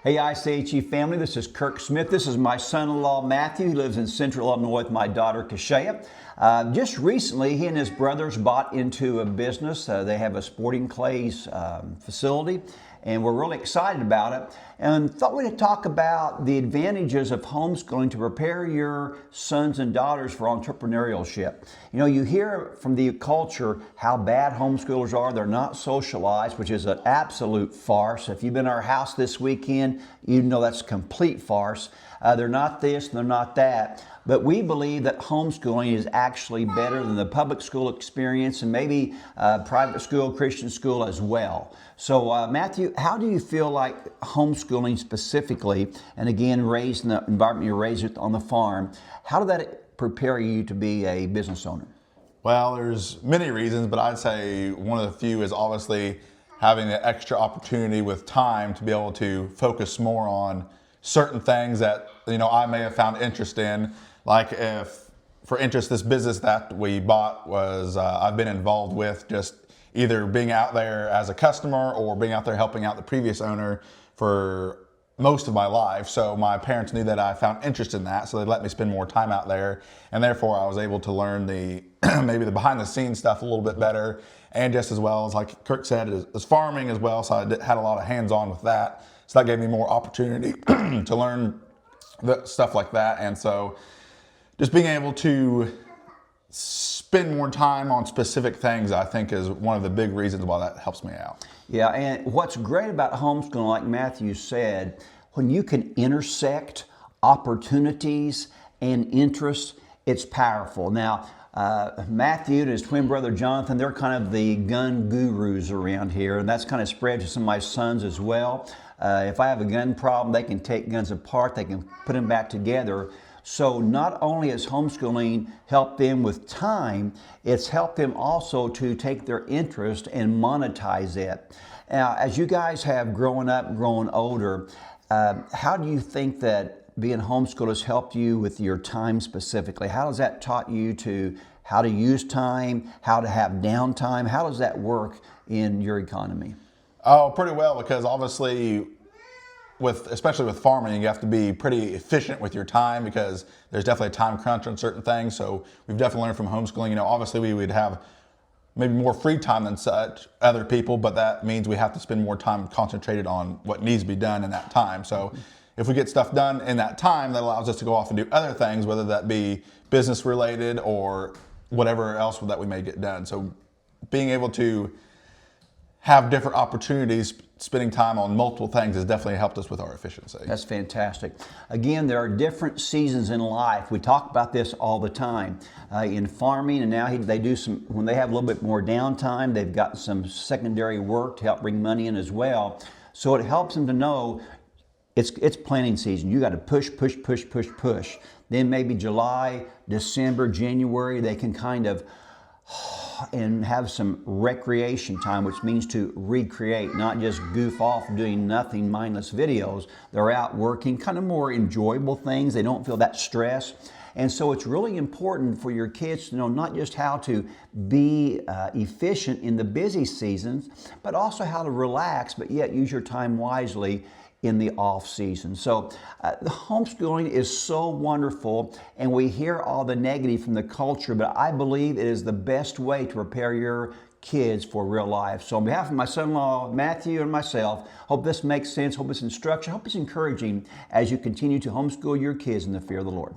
Hey ICHE family, this is Kirk Smith. This is my son-in-law Matthew. He lives in Central Illinois with my daughter Kashaya. Just recently, he and his brothers bought into a business. They have a sporting clays facility, and we're really excited about it. And thought we'd talk about the advantages of homeschooling to prepare your sons and daughters for entrepreneurship. You know, you hear from the culture how bad homeschoolers are. They're not socialized, which is an absolute farce. If you've been in our house this weekend, you know that's a complete farce. They're not this, they're not that. But we believe that homeschooling is actually better than the public school experience and maybe private school, Christian school as well. So Matthew, how do you feel like homeschooling specifically, and again, raised in the environment you raised on the farm, how did that prepare you to be a business owner? Well, there's many reasons, but I'd say one of the few is obviously having the extra opportunity with time to be able to focus more on certain things that, you know, I may have found interest in. Like if, for instance, this business that we bought was, I've been involved with just either being out there as a customer or being out there helping out the previous owner for most of my life. So my parents knew that I found interest in that, so they let me spend more time out there, and therefore I was able to learn the maybe the behind the scenes stuff a little bit better, and just as well as, like Kirk said, is farming as well, so I had a lot of hands-on with that. So that gave me more opportunity to learn the stuff like that. And so just being able to spend more time on specific things, I think, is one of the big reasons why that helps me out. Yeah, and what's great about homeschooling, like Matthew said, when you can intersect opportunities and interests, it's powerful. Now, Matthew and his twin brother Jonathan, they're kind of the gun gurus around here, and that's kind of spread to some of my sons as well. If I have a gun problem, they can take guns apart, they can put them back together. So not only has homeschooling helped them with time, it's helped them also to take their interest and monetize it. Now, as you guys have grown up, grown older, how do you think that being homeschooled has helped you with your time specifically? How has that taught you to how to use time, how to have downtime? How does that work in your economy? Oh, pretty well, because obviously especially with farming, you have to be pretty efficient with your time because there's definitely a time crunch on certain things. So we've definitely learned from homeschooling. You know, obviously we would have maybe more free time than such other people, but that means we have to spend more time concentrated on what needs to be done in that time. So if we get stuff done in that time, that allows us to go off and do other things, whether that be business related or whatever else that we may get done. So being able to have different opportunities, spending time on multiple things has definitely helped us with our efficiency. That's fantastic. Again, there are different seasons in life. We talk about this all the time in farming, and now they do some, when they have a little bit more downtime, they've got some secondary work to help bring money in as well. So it helps them to know it's planting season. You got to push, push, push, push, push. Then maybe July, December, January, they can kind of and have some recreation time, which means to recreate, not just goof off doing nothing, mindless videos. They're out working, kind of more enjoyable things. They don't feel that stress. And so it's really important for your kids to know not just how to be efficient in the busy seasons, but also how to relax, but yet use your time wisely in the off season. So the homeschooling is so wonderful, and we hear all the negative from the culture, but I believe it is the best way to prepare your kids for real life. So on behalf of my son-in-law Matthew and myself, hope this makes sense, hope it's instruction, hope it's encouraging as you continue to homeschool your kids in the fear of the Lord.